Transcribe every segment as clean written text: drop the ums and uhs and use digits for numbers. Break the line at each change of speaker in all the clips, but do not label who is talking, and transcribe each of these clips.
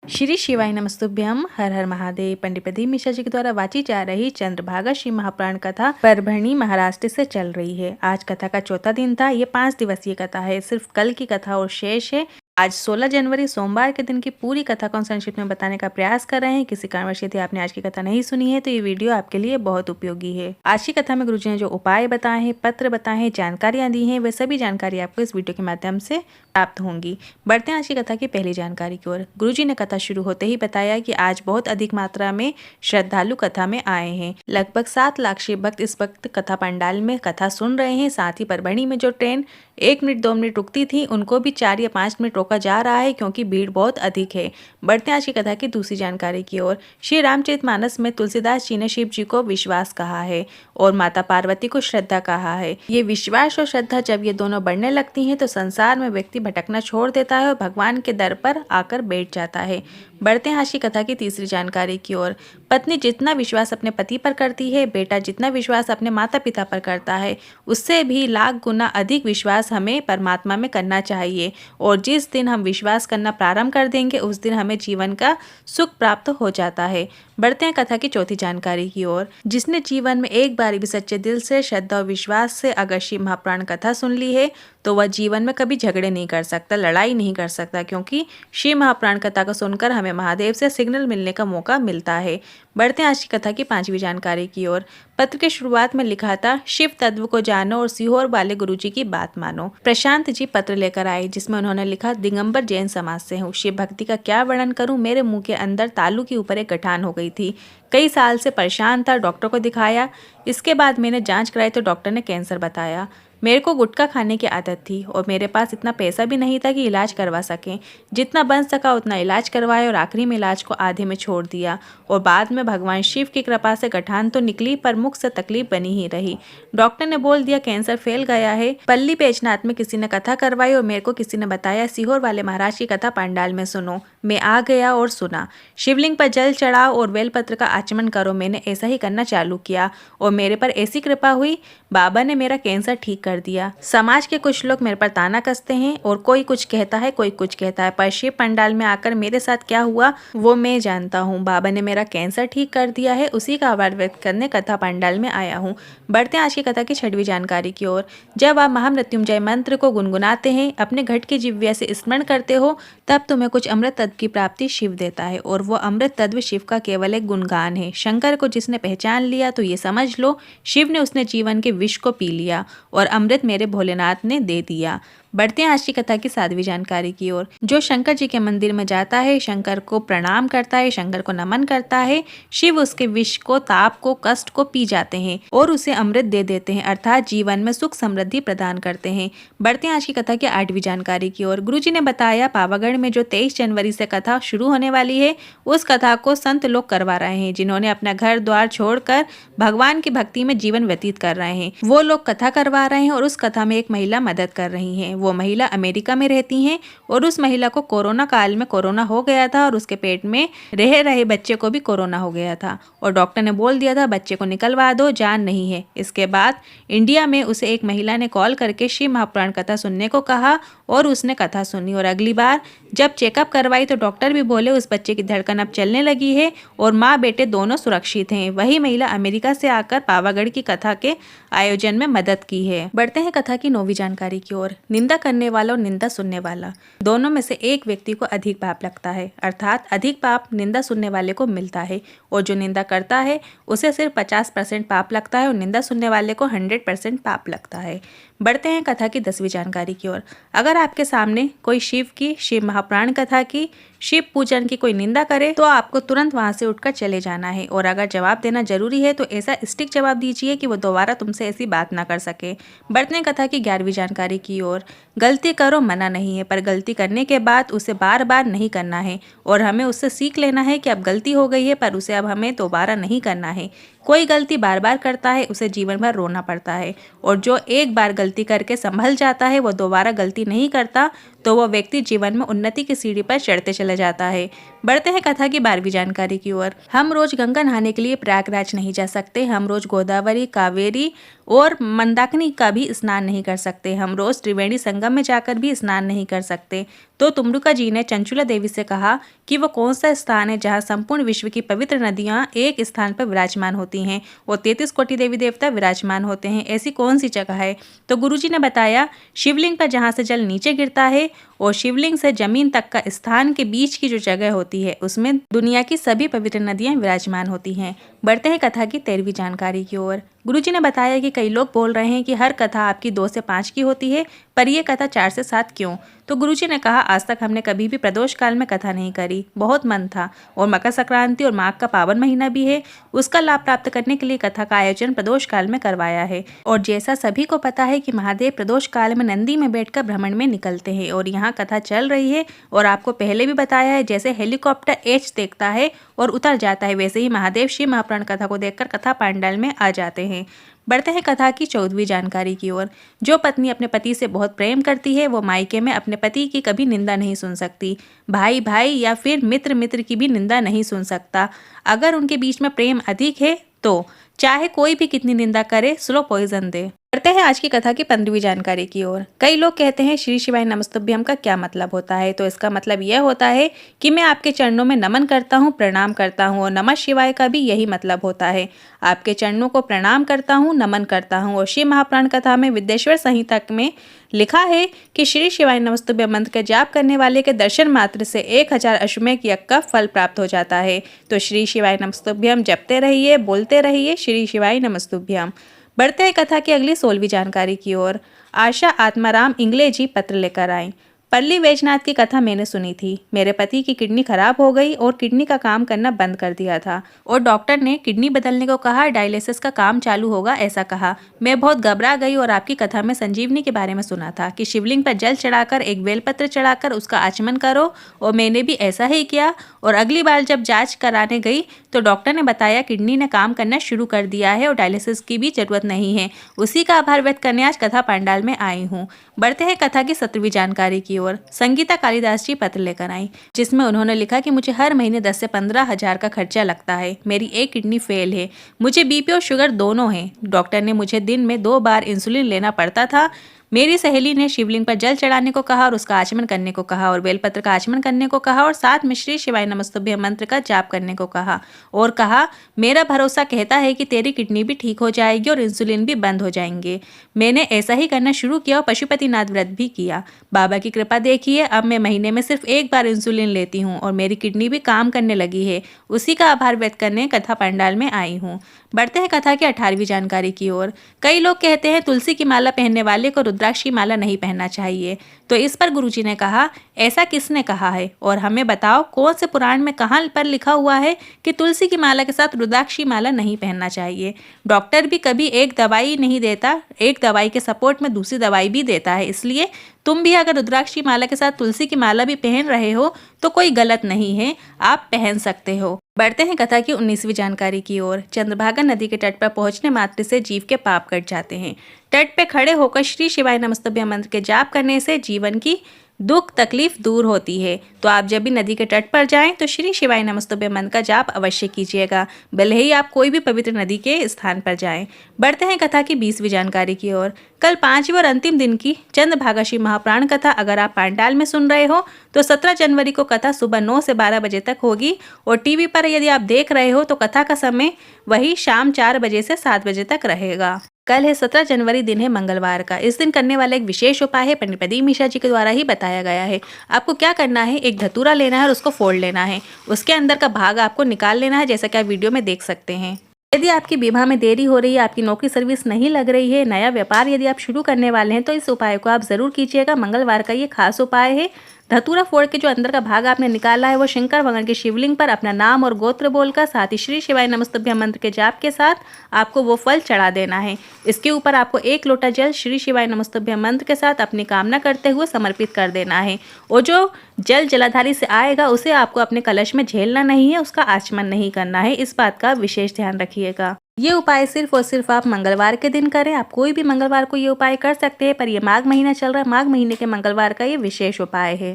श्री शिवाय नमस्तुभ्यम। हर हर महादेव। पंडित प्रदीप मिश्रा जी के द्वारा वाची जा रही चंद्रभागा श्री महापुराण कथा परभणी महाराष्ट्र से चल रही है। आज कथा का चौथा दिन था। ये 5 दिवसीय कथा है। सिर्फ कल की कथा और शेष है। आज 16 जनवरी सोमवार के दिन की पूरी कथा को संक्षिप्त में बताने का प्रयास कर रहे हैं। किसी कारणवश यदि आपने आज की कथा नहीं सुनी है तो ये वीडियो आपके लिए बहुत उपयोगी है। आज की कथा में गुरुजी ने जो उपाय बताए हैं, पत्र बताए हैं, जानकारियां दी हैं, वे सभी जानकारी आपको इस वीडियो के माध्यम से प्राप्त होंगी। बढ़ते हैं आज की कथा की पहली जानकारी की ओर। गुरुजी ने कथा शुरू होते ही बताया कि आज बहुत अधिक मात्रा में श्रद्धालु कथा में आए हैं। लगभग 7 लाख शिव भक्त इस वक्त कथा पंडाल में कथा सुन रहे हैं। साथ ही परभणी में जो ट्रेन 1 मिनट 2 मिनट रुकती थी उनको भी 4 या 5 मिनट रोका जा रहा है क्योंकि भीड़ बहुत अधिक है। बढ़ते हैं आज की कथा की दूसरी जानकारी की ओर। श्री रामचरितमानस में तुलसीदास जी ने शिव जी को विश्वास कहा है और माता पार्वती को श्रद्धा कहा है। ये विश्वास और श्रद्धा जब ये दोनों बढ़ने लगती हैं तो संसार में व्यक्ति भटकना छोड़ देता है और भगवान के दर पर आकर बैठ जाता है। बढ़ते हैं आज की कथा की तीसरी जानकारी की ओर। पत्नी जितना विश्वास अपने पति पर करती है, बेटा जितना विश्वास अपने माता पिता पर करता है, उससे भी लाख गुना अधिक विश्वास हमें परमात्मा में करना चाहिए। और जिस दिन हम विश्वास करना प्रारंभ कर देंगे उस दिन हमें जीवन का सुख प्राप्त हो जाता है। बढ़ते हैं कथा की चौथी जानकारी की ओर। जिसने जीवन में एक बार भी सच्चे दिल से, श्रद्धा और विश्वास से अगर शिव महापुराण कथा सुन ली है तो वह जीवन में कभी झगड़े नहीं कर सकता, लड़ाई नहीं कर सकता, क्योंकि शिव महापुराण कथा को सुनकर हमें महादेव से सिग्नल मिलने का मौका मिलता है। बढ़ते हैं आज की कथा की 5वीं जानकारी की ओर। पत्र के शुरुआत में लिखा था, शिव तत्व को जानो और सीहोर वाले गुरुजी की बात मानो। प्रशांत जी पत्र लेकर आए जिसमें उन्होंने लिखा, दिगंबर जैन समाज से हूँ। शिव भक्ति का क्या वर्णन करूं, मेरे मुंह के अंदर तालू के ऊपर एक गठान हो गई थी। कई साल से परेशान था, डॉक्टर को दिखाया। इसके बाद मैंने जांच कराई तो डॉक्टर ने कैंसर बताया। मेरे को गुटखा खाने की आदत थी और मेरे पास इतना पैसा भी नहीं था कि इलाज करवा सकें। जितना बन सका उतना इलाज करवाया और आखिरी में इलाज को आधे में छोड़ दिया। और बाद में भगवान शिव की कृपा से गठान तो निकली पर मुख से तकलीफ बनी ही रही। डॉक्टर ने बोल दिया कैंसर फैल गया है। पल्ली बैजनाथ में किसी ने कथा करवाई और मेरे को किसी ने बताया सीहोर वाले महाराज की कथा पंडाल में सुनो। मैं आ गया और सुना। शिवलिंग पर जल चढ़ाओ और बेलपत्र का आचमन करो। मैंने ऐसा ही करना चालू किया और मेरे पर ऐसी कृपा हुई, बाबा ने मेरा कैंसर ठीक कर दिया। समाज के कुछ लोग मेरे पर ताना कसते हैं और कोई कुछ कहता है, कोई कुछ कहता है, पर शिव पंडाल में आकर मेरे साथ क्या हुआ वो मैं जानता हूँ। बाबा ने मेरा कैंसर ठीक कर दिया है, उसी का आभार व्यक्त करने कथा पंडाल में आया हूँ। बढ़ते हैं आज की कथा की 6वीं जानकारी की ओर। जब आप महामृत्युंजय मंत्र को गुनगुनाते हैं, अपने घट की जिह्वा से स्मरण करते हो, तब तुम्हें कुछ अमृत तत्व की प्राप्ति शिव देता है और वो अमृत तत्व शिव का केवल एक गुणगान है। शंकर को जिसने पहचान लिया तो ये समझ लो शिव ने उसने जीवन के विष को पी लिया और अमृत मेरे भोलेनाथ ने दे दिया। बढ़ते हैं आज की कथा की 7वीं जानकारी की ओर। जो शंकर जी के मंदिर में जाता है, शंकर को प्रणाम करता है, शंकर को नमन करता है, शिव उसके विष को, ताप को, कष्ट को पी जाते हैं और उसे अमृत दे देते हैं, अर्थात जीवन में सुख समृद्धि प्रदान करते हैं। बढ़ते हैं आज की कथा की 8वीं जानकारी की ओर। गुरुजी ने बताया पावागढ़ में जो 23 जनवरी से कथा शुरू होने वाली है उस कथा को संत लोग करवा रहे हैं, जिन्होंने अपना घर द्वार छोड़कर भगवान की भक्ति में जीवन व्यतीत कर रहे हैं। वो लोग कथा करवा रहे हैं और उस कथा में एक महिला मदद कर रही है। वो महिला अमेरिका में रहती हैं और उस महिला को कोरोना काल में कोरोना हो गया था और उसके पेट में रह रहे बच्चे को भी कोरोना हो गया था और डॉक्टर ने बोल दिया था बच्चे को निकलवा दो, जान नहीं है। इसके बाद इंडिया में उसे एक महिला ने कॉल करके शिव महापुराण कथा सुनने को कहा और उसने कथा सुनी और अगली बार जब चेकअप करवाई तो डॉक्टर भी बोले उस बच्चे की धड़कन अब चलने लगी है और माँ बेटे दोनों सुरक्षित हैं। वही महिला अमेरिका से आकर पावागढ़ की कथा के आयोजन में मदद की है। बढ़ते हैं कथा की 9वीं जानकारी की ओर। निंदा करने वाला और निंदा सुनने वाला दोनों में से एक व्यक्ति को अधिक पाप लगता है, अर्थात अधिक पाप निंदा सुनने वाले को मिलता है और जो निंदा करता है उसे सिर्फ 50% पाप लगता है और निंदा सुनने वाले को 100% पाप लगता है। बढ़ते हैं कथा की 10वीं जानकारी की ओर। अगर आपके सामने कोई शिव महापुराण कथा की, शिव पूजन की कोई निंदा करे तो आपको तुरंत वहां से उठकर चले जाना है और अगर जवाब देना जरूरी है तो ऐसा स्टिक जवाब दीजिए कि वो दोबारा तुमसे ऐसी बात ना कर सके। बढ़ते हैं कथा की 11वीं जानकारी की ओर। गलती करो मना नहीं है, पर गलती करने के बाद उसे बार बार नहीं करना है और हमें उससे सीख लेना है कि अब गलती हो गई है पर उसे अब हमें दोबारा नहीं करना है। कोई गलती बार बार करता है उसे जीवन भर रोना पड़ता है और जो एक बार गलती करके संभल जाता है वो दोबारा गलती नहीं करता तो वो व्यक्ति जीवन में उन्नति की सीढ़ी पर चढ़ते चले जाता है। बढ़ते हैं कथा की 12वीं जानकारी की ओर। हम रोज गंगा नहाने के लिए प्रयागराज नहीं जा सकते, हम रोज गोदावरी, कावेरी और मंदाकिनी का भी स्नान नहीं कर सकते। हम रोज त्रिवेणी संगम में जाकर भी स्नान नहीं कर सकते। तो तुमरुका जी ने चंचुला देवी से कहा कि वो कौन सा स्थान है जहाँ संपूर्ण विश्व की पवित्र नदियाँ एक स्थान पर विराजमान होती हैं और 33 कोटि देवी देवता विराजमान होते हैं, ऐसी कौन सी जगह है। तो गुरुजी ने बताया, शिवलिंग पर जहाँ से जल नीचे गिरता है और शिवलिंग से जमीन तक का स्थान के बीच की जो जगह होती है उसमें दुनिया की सभी पवित्र नदियाँ विराजमान होती हैं। बढ़ते हैं कथा की 13वीं जानकारी की ओर। गुरुजी ने बताया कि कई लोग बोल रहे हैं कि हर कथा आपकी 2 से 5 की होती है, पर यह कथा 4 से 7 क्यों। तो गुरुजी ने कहा, आज तक हमने कभी भी प्रदोष काल में कथा नहीं करी, बहुत मन था और मकर संक्रांति और माघ का पावन महीना भी है, उसका लाभ प्राप्त करने के लिए कथा का आयोजन प्रदोष काल में करवाया है। और जैसा सभी को पता है कि महादेव प्रदोष काल में नंदी में बैठकर भ्रमण में निकलते हैं और यहाँ कथा चल रही है। और आपको पहले भी बताया है, जैसे हेलीकॉप्टर एच देखता है और उतर जाता है, वैसे ही महादेव शिव महापुराण कथा को देखकर कथा पांडाल में आ जाते हैं। बढ़ते हैं कथा की 14वीं जानकारी की ओर। जो पत्नी अपने पति से बहुत प्रेम करती है वो मायके में अपने पति की कभी निंदा नहीं सुन सकती। भाई भाई या फिर मित्र मित्र की भी निंदा नहीं सुन सकता। अगर उनके बीच में प्रेम अधिक है तो चाहे कोई भी कितनी निंदा करे, स्लो पॉइजन दे। करते हैं आज की कथा की 15वीं जानकारी की ओर। कई लोग कहते हैं श्री शिवाय नमस्तुभ्यम का क्या मतलब होता है। तो इसका मतलब यह होता है कि मैं आपके चरणों में नमन करता हूँ, प्रणाम करता हूँ। और नमः शिवाय का भी यही मतलब होता है, आपके चरणों को प्रणाम करता हूँ, नमन करता हूँ। और शिव महापुराण कथा में विद्येश्वर संहिता में लिखा है कि श्री शिवाय नमस्तुभ्यम मंत्र का जाप करने वाले के दर्शन मात्र से 1000 अश्वमेध यज्ञ का फल प्राप्त हो जाता है। तो श्री शिवाय नमस्तुभ्यम जपते रहिए, बोलते रहिए श्री शिवाय नमस्तुभ्यम। बढ़ते हैं कथा की अगली 16वीं जानकारी की ओर। आशा आत्माराम इंगले जी पत्र लेकर आई। पल्ली वैजनाथ की कथा मैंने सुनी थी। मेरे पति की किडनी खराब हो गई और किडनी का काम करना बंद कर दिया था और डॉक्टर ने किडनी बदलने को कहा, डायलिसिस का काम चालू होगा ऐसा कहा। मैं बहुत घबरा गई और आपकी कथा में संजीवनी के बारे में सुना था कि शिवलिंग पर जल चढ़ाकर एक बेलपत्र चढ़ाकर उसका आचमन करो, और मैंने भी ऐसा ही किया। और अगली बार जब जाँच कराने गई तो डॉक्टर ने बताया किडनी ने काम करना शुरू कर दिया है और डायलिसिस की भी जरूरत नहीं है। उसी का आभार व्यक्त करने आज कथा पांडाल में आई हूँ। बढ़ते हैं कथा की 17वीं जानकारी की ओर। संगीता कालिदास जी पत्र लेकर आई, जिसमें उन्होंने लिखा कि मुझे हर महीने 10 से 15 हजार का खर्चा लगता है। मेरी एक किडनी फेल है, मुझे बीपी और शुगर दोनों हैं। डॉक्टर ने मुझे दिन में 2 बार इंसुलिन लेना पड़ता था। मेरी सहेली ने शिवलिंग पर जल चढ़ाने को कहा और उसका आचमन करने को कहा और बेलपत्र का आचमन करने को कहा और साथ में श्री शिवाय नमस्तुभ्यम मंत्र का जाप करने को कहा और कहा, मेरा भरोसा कहता है कि तेरी किडनी भी ठीक हो जाएगी और इंसुलिन भी बंद हो जाएंगे। मैंने ऐसा ही करना शुरू किया और पशुपतिनाथ व्रत भी किया। बाबा की कृपा देखिए, अब मैं महीने में सिर्फ 1 बार इंसुलिन लेती हूँ और मेरी किडनी भी काम करने लगी है। उसी का आभार व्यक्त करने कथा पंडाल में आई हूँ। बढ़ते हैं कथा की 18वीं जानकारी की ओर। कई लोग कहते हैं तुलसी की माला पहनने वाले को रुद्राक्ष की माला नहीं पहनना चाहिए। तो इस पर गुरुजी ने कहा, ऐसा किसने कहा है और हमें बताओ कौन से पुराण में कहाँ पर लिखा हुआ है कि तुलसी की माला के साथ रुद्राक्ष की माला नहीं पहनना चाहिए। डॉक्टर भी कभी एक दवाई नहीं देता, एक दवाई के सपोर्ट में दूसरी दवाई भी देता है। इसलिए तुम भी अगर रुद्राक्ष की माला के साथ तुलसी की माला भी पहन रहे हो तो कोई गलत नहीं है, आप पहन सकते हो। बढ़ते हैं कथा की 19वीं जानकारी की ओर। चंद्रभागा नदी के तट पर पहुंचने मात्र से जीव के पाप कट जाते हैं। तट पे खड़े होकर श्री शिवाय नमस्तुभ्यम मंत्र के जाप करने से जीवन की दुख तकलीफ दूर होती है। तो आप जब भी नदी के तट पर जाएं तो श्री शिवाय नमस्तुभ्यम मंत्र का जाप अवश्य कीजिएगा, भले ही आप कोई भी पवित्र नदी के स्थान पर जाएं। बढ़ते हैं कथा की 20वीं जानकारी की ओर। कल 5वें और अंतिम दिन की चंद्रभागा शिव महापुराण कथा अगर आप पांडाल में सुन रहे हो तो 17 जनवरी को कथा सुबह 9 से 12 बजे तक होगी और टीवी पर यदि आप देख रहे हो तो कथा का समय वही शाम 4 बजे से 7 बजे तक रहेगा। कल है 17 जनवरी, दिन है मंगलवार का। इस दिन करने वाला एक विशेष उपाय है पंडित प्रदीप मिश्रा जी के द्वारा ही बताया गया है। आपको क्या करना है, एक धतूरा लेना है और उसको फोड़ लेना है। उसके अंदर का भाग आपको निकाल लेना है, जैसा कि आप वीडियो में देख सकते हैं। यदि आपकी विवाह में देरी हो रही है, आपकी नौकरी सर्विस नहीं लग रही है, नया व्यापार यदि आप शुरू करने वाले हैं तो इस उपाय को आप जरूर कीजिएगा। मंगलवार का ये खास उपाय है। धतूरा फोड़ के जो अंदर का भाग आपने निकाला है वो शंकर भगवान के शिवलिंग पर अपना नाम और गोत्र बोलकर साथ ही श्री शिवाय नमस्तुभ्यम मंत्र के जाप के साथ आपको वो फल चढ़ा देना है। इसके ऊपर आपको 1 लोटा जल श्री शिवाय नमस्तुभ्यम मंत्र के साथ अपनी कामना करते हुए समर्पित कर देना है। और जो जल जलाधारी से आएगा उसे आपको अपने कलश में झेलना नहीं है, उसका आचमन नहीं करना है। इस बात का विशेष ध्यान रखिएगा। ये उपाय सिर्फ और सिर्फ आप मंगलवार के दिन करें। आप कोई भी मंगलवार को ये उपाय कर सकते हैं, पर ये माघ महीना चल रहा है, माघ महीने के मंगलवार का ये विशेष उपाय है।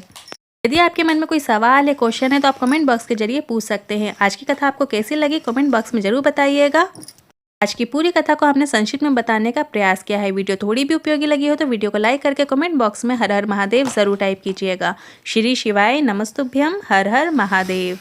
यदि आपके मन में कोई सवाल है, क्वेश्चन है तो आप कमेंट बॉक्स के जरिए पूछ सकते हैं। आज की कथा आपको कैसी लगी कमेंट बॉक्स में जरूर बताइएगा। आज की पूरी कथा को हमने संक्षिप्त में बताने का प्रयास किया है। वीडियो थोड़ी भी उपयोगी लगी हो तो वीडियो को लाइक करके कमेंट बॉक्स में हर हर महादेव जरूर टाइप कीजिएगा। श्री शिवाय नमस्तुभ्यम। हर हर महादेव।